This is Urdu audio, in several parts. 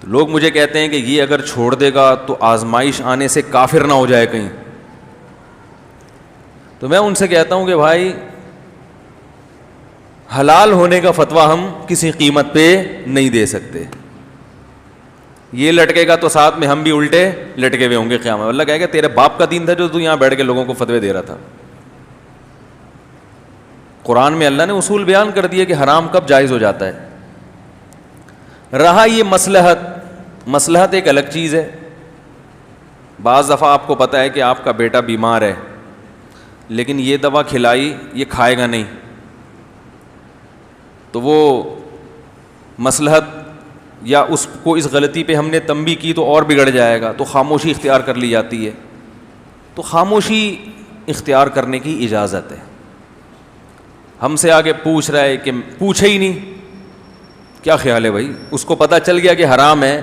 تو لوگ مجھے کہتے ہیں کہ یہ اگر چھوڑ دے گا تو آزمائش آنے سے کافر نہ ہو جائے کہیں. تو میں ان سے کہتا ہوں کہ بھائی حلال ہونے کا فتویٰ ہم کسی قیمت پہ نہیں دے سکتے. یہ لٹکے گا تو ساتھ میں ہم بھی الٹے لٹکے ہوئے ہوں گے قیامت. اللہ کہے گا تیرے باپ کا دین تھا جو تو یہاں بیٹھ کے لوگوں کو فتوے دے رہا تھا. قرآن میں اللہ نے اصول بیان کر دیے کہ حرام کب جائز ہو جاتا ہے. رہا یہ مصلحت ایک الگ چیز ہے. بعض دفعہ آپ کو پتہ ہے کہ آپ کا بیٹا بیمار ہے, لیکن یہ دوا کھلائی یہ کھائے گا نہیں, تو وہ مصلحت یا اس کو اس غلطی پہ ہم نے تنبیہ کی تو اور بگڑ جائے گا, تو خاموشی اختیار کر لی جاتی ہے. تو خاموشی اختیار کرنے کی اجازت ہے. ہم سے آگے پوچھ رہا ہے کہ پوچھے ہی نہیں, کیا خیال ہے بھائی, اس کو پتہ چل گیا کہ حرام ہے.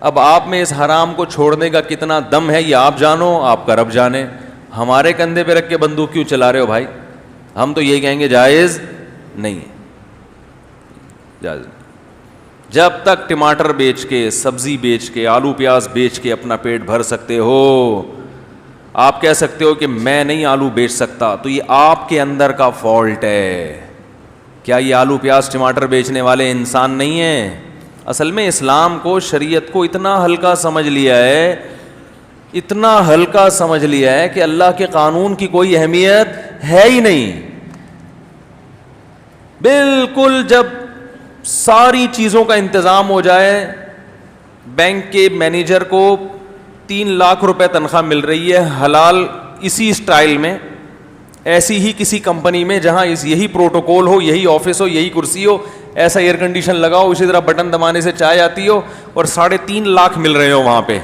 اب آپ میں اس حرام کو چھوڑنے کا کتنا دم ہے یہ آپ جانو, آپ کا رب جانے. ہمارے کندھے پہ رکھ کے بندوق کیوں چلا رہے ہو بھائی؟ ہم تو یہی کہیں گے جائز نہیں ہے, جائز. جب تک ٹماٹر بیچ کے, سبزی بیچ کے, آلو پیاز بیچ کے اپنا پیٹ بھر سکتے ہو, آپ کہہ سکتے ہو کہ میں نہیں آلو بیچ سکتا, تو یہ آپ کے اندر کا فالٹ ہے. کیا یہ آلو پیاز ٹماٹر بیچنے والے انسان نہیں ہیں؟ اصل میں اسلام کو, شریعت کو اتنا ہلکا سمجھ لیا ہے, اتنا ہلکا سمجھ لیا ہے کہ اللہ کے قانون کی کوئی اہمیت ہے ہی نہیں. بالکل جب ساری چیزوں کا انتظام ہو جائے, بینک کے مینیجر کو 3 لاکھ روپے تنخواہ مل رہی ہے حلال, اسی اسٹائل میں, ایسی ہی کسی کمپنی میں جہاں یہی پروٹوکول ہو, یہی آفس ہو, یہی کرسی ہو, ایسا ایئر کنڈیشن لگاؤ, اسی طرح بٹن دبانے سے چائے آتی ہو, اور 3.5 لاکھ مل رہے ہو وہاں پہ,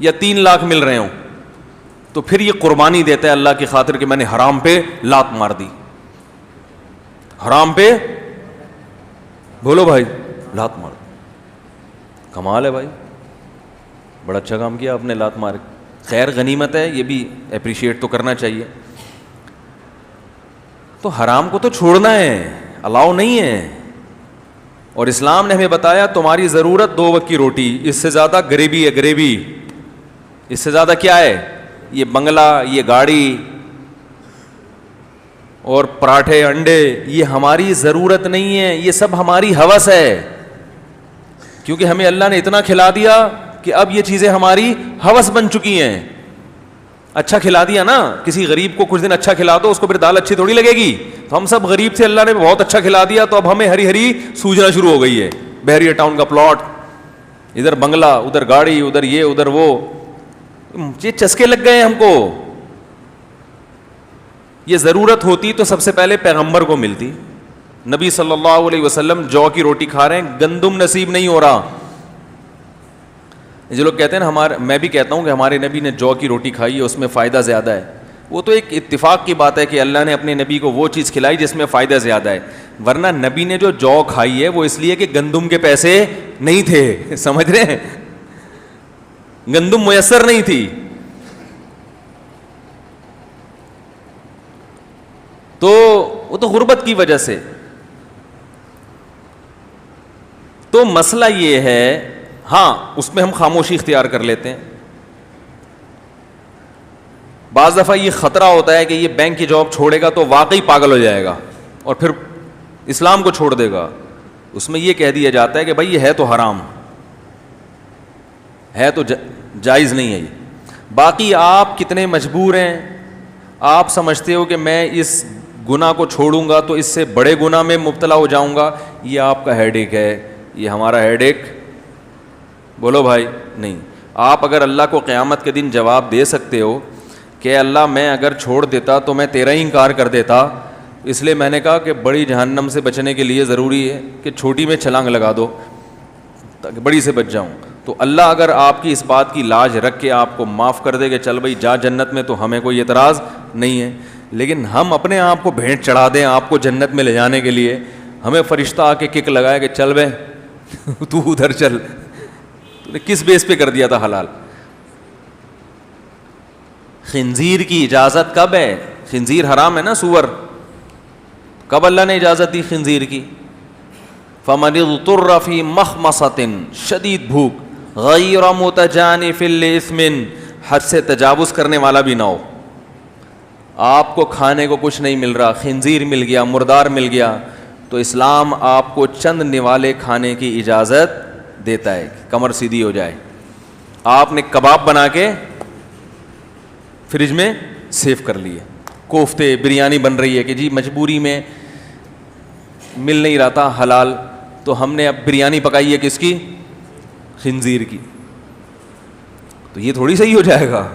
یا 3 لاکھ مل رہے ہوں, تو پھر یہ قربانی دیتا ہے اللہ کی خاطر کہ میں نے حرام پہ لات مار دی. حرام پہ بولو بھائی لات مار, کمال ہے بھائی, بڑا اچھا کام کیا آپ نے, لات مار. خیر غنیمت ہے, یہ بھی اپریشیٹ تو کرنا چاہیے. تو حرام کو تو چھوڑنا ہے, الاؤ نہیں ہے. اور اسلام نے ہمیں بتایا تمہاری ضرورت 2 وقت کی روٹی, اس سے زیادہ غریبی ہے, غریبی اس سے زیادہ کیا ہے, یہ بنگلہ, یہ گاڑی اور پراٹھے انڈے, یہ ہماری ضرورت نہیں ہے, یہ سب ہماری ہوس ہے. کیونکہ ہمیں اللہ نے اتنا کھلا دیا کہ اب یہ چیزیں ہماری ہوس بن چکی ہیں. اچھا کھلا دیا نا, کسی غریب کو کچھ دن اچھا کھلا دو, اس کو پھر دال اچھی تھوڑی لگے گی. تو ہم سب غریب تھے, اللہ نے بہت اچھا کھلا دیا, تو اب ہمیں ہری ہری سوجنا شروع ہو گئی ہے. بحریہ ٹاؤن کا پلاٹ, ادھر بنگلہ, ادھر گاڑی, ادھر یہ, ادھر وہ, یہ چسکے لگ گئے ہم کو. یہ ضرورت ہوتی تو سب سے پہلے پیغمبر کو ملتی. نبی صلی اللہ علیہ وسلم جو کی روٹی کھا رہے ہیں, گندم نصیب نہیں ہو رہا. جو لوگ کہتے ہیں نا, میں بھی کہتا ہوں کہ ہمارے نبی نے جو کی روٹی کھائی ہے, اس میں فائدہ زیادہ ہے. وہ تو ایک اتفاق کی بات ہے کہ اللہ نے اپنے نبی کو وہ چیز کھلائی جس میں فائدہ زیادہ ہے. ورنہ نبی نے جو کھائی ہے وہ اس لیے کہ گندم کے پیسے نہیں تھے, سمجھ رہے ہیں, گندم میسر نہیں تھی. تو وہ تو غربت کی وجہ سے. تو مسئلہ یہ ہے, ہاں اس میں ہم خاموشی اختیار کر لیتے ہیں. بعض دفعہ یہ خطرہ ہوتا ہے کہ یہ بینک کی جاب چھوڑے گا تو واقعی پاگل ہو جائے گا اور پھر اسلام کو چھوڑ دے گا. اس میں یہ کہہ دیا جاتا ہے کہ بھائی یہ ہے تو حرام ہے, تو جائز نہیں ہے یہ. باقی آپ کتنے مجبور ہیں, آپ سمجھتے ہو کہ میں اس گناہ کو چھوڑوں گا تو اس سے بڑے گناہ میں مبتلا ہو جاؤں گا, یہ آپ کا ہیڈ ایک ہے, یہ ہمارا ہیڈ ایک بولو بھائی نہیں. آپ اگر اللہ کو قیامت کے دن جواب دے سکتے ہو کہ اللہ میں اگر چھوڑ دیتا تو میں تیرا ہی انکار کر دیتا, اس لیے میں نے کہا کہ بڑی جہنم سے بچنے کے لیے ضروری ہے کہ چھوٹی میں چھلانگ لگا دو تاکہ بڑی سے بچ جاؤں. تو اللہ اگر آپ کی اس بات کی لاج رکھ کے آپ کو معاف کر دے کہ چل بھائی جا جنت میں, تو ہمیں کوئی اعتراض نہیں ہے. لیکن ہم اپنے آپ کو بھیٹ چڑھا دیں آپ کو جنت میں لے جانے کے لیے, ہمیں فرشتہ آ کے کک لگائے کہ چل بے تو ادھر چل, تو نے کس بیس پہ کر دیا تھا حلال؟ خنزیر کی اجازت کب ہے؟ خنزیر حرام ہے نا, سور. کب اللہ نے اجازت دی خنزیر کی؟ فمن اضطر فی مخمصۃ، شدید بھوک، غیر متجانف لإثم، حد سے تجاوز کرنے والا بھی نہ ہو. آپ کو کھانے کو کچھ نہیں مل رہا، خنزیر مل گیا، مردار مل گیا، تو اسلام آپ کو چند نوالے کھانے کی اجازت دیتا ہے، کمر سیدھی ہو جائے. آپ نے کباب بنا کے فریج میں سیو کر لیے، کوفتے، بریانی بن رہی ہے کہ جی مجبوری میں مل نہیں رہا تھا حلال، تو ہم نے اب بریانی پکائی ہے کس کی؟ خنزیر کی. تو یہ تھوڑی صحیح ہو جائے گا.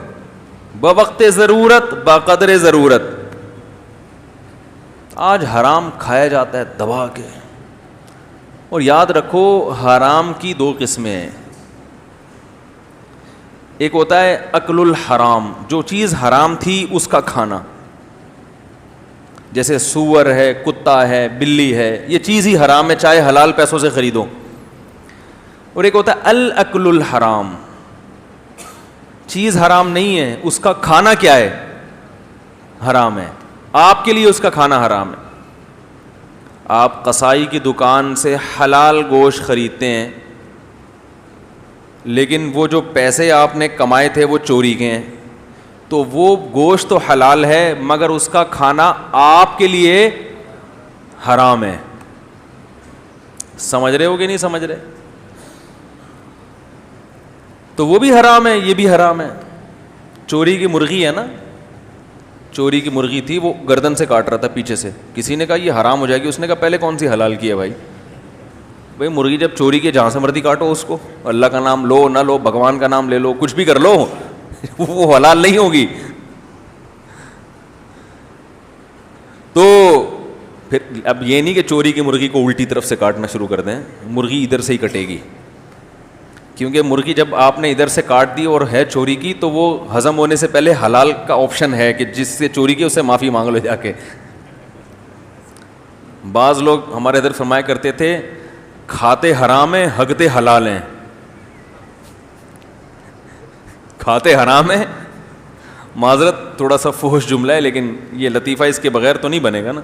بوقت ضرورت بقدر ضرورت. آج حرام کھایا جاتا ہے دبا کے. اور یاد رکھو حرام کی دو قسمیں ہیں. ایک ہوتا ہے اکل الحرام، جو چیز حرام تھی اس کا کھانا، جیسے سور ہے، کتا ہے، بلی ہے، یہ چیز ہی حرام ہے چاہے حلال پیسوں سے خریدو. اور ایک ہوتا ہے الاکل الحرام، چیز حرام نہیں ہے، اس کا کھانا کیا ہے؟ حرام ہے. آپ کے لیے اس کا کھانا حرام ہے. آپ قصائی کی دکان سے حلال گوشت خریدتے ہیں، لیکن وہ جو پیسے آپ نے کمائے تھے وہ چوری کے ہیں، تو وہ گوشت تو حلال ہے مگر اس کا کھانا آپ کے لیے حرام ہے. سمجھ رہے ہو کہ نہیں سمجھ رہے؟ تو وہ بھی حرام ہے، یہ بھی حرام ہے. چوری کی مرغی ہے نا، چوری کی مرغی تھی، وہ گردن سے کاٹ رہا تھا پیچھے سے، کسی نے کہا یہ حرام ہو جائے گی، اس نے کہا پہلے کون سی حلال کی ہے بھائی مرغی جب چوری کی جہاں سے مرضی کاٹو اس کو، اللہ کا نام لو نہ لو، بھگوان کا نام لے لو، کچھ بھی کر لو، وہ حلال نہیں ہوگی. تو پھر اب یہ نہیں کہ چوری کی مرغی کو الٹی طرف سے کاٹنا شروع کر دیں، مرغی ادھر سے ہی کٹے گی، کیونکہ مرغی جب آپ نے ادھر سے کاٹ دی اور ہے چوری کی تو وہ ہضم ہونے سے پہلے حلال کا آپشن ہے کہ جس سے چوری کی اس سے معافی مانگ لو جا کے. بعض لوگ ہمارے ادھر فرمایا کرتے تھے کھاتے حرام ہیں ہگتے حلال ہیں. کھاتے حرام ہیں، معذرت تھوڑا سا فحش جملہ ہے لیکن یہ لطیفہ اس کے بغیر تو نہیں بنے گا نا.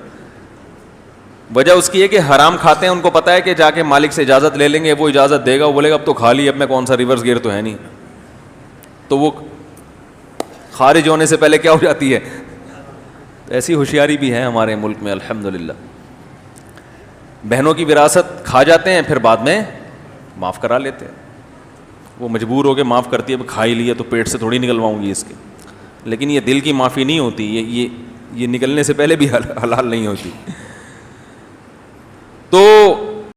وجہ اس کی ہے کہ حرام کھاتے ہیں، ان کو پتہ ہے کہ جا کے مالک سے اجازت لے لیں گے، وہ اجازت دے گا، وہ بولے گا اب تو کھا لی، اب میں کون سا ریورس گیئر تو ہے نہیں، تو وہ خارج ہونے سے پہلے کیا ہو جاتی ہے. ایسی ہوشیاری بھی ہے ہمارے ملک میں الحمدللہ. بہنوں کی وراثت کھا جاتے ہیں، پھر بعد میں معاف کرا لیتے ہیں. وہ مجبور ہو کے معاف کرتی ہے، اب کھا ہی لیا تو پیٹ سے تھوڑی نکلواؤں گی اس کے. لیکن یہ دل کی معافی نہیں ہوتی، یہ نکلنے سے پہلے بھی حلال نہیں ہوتی. تو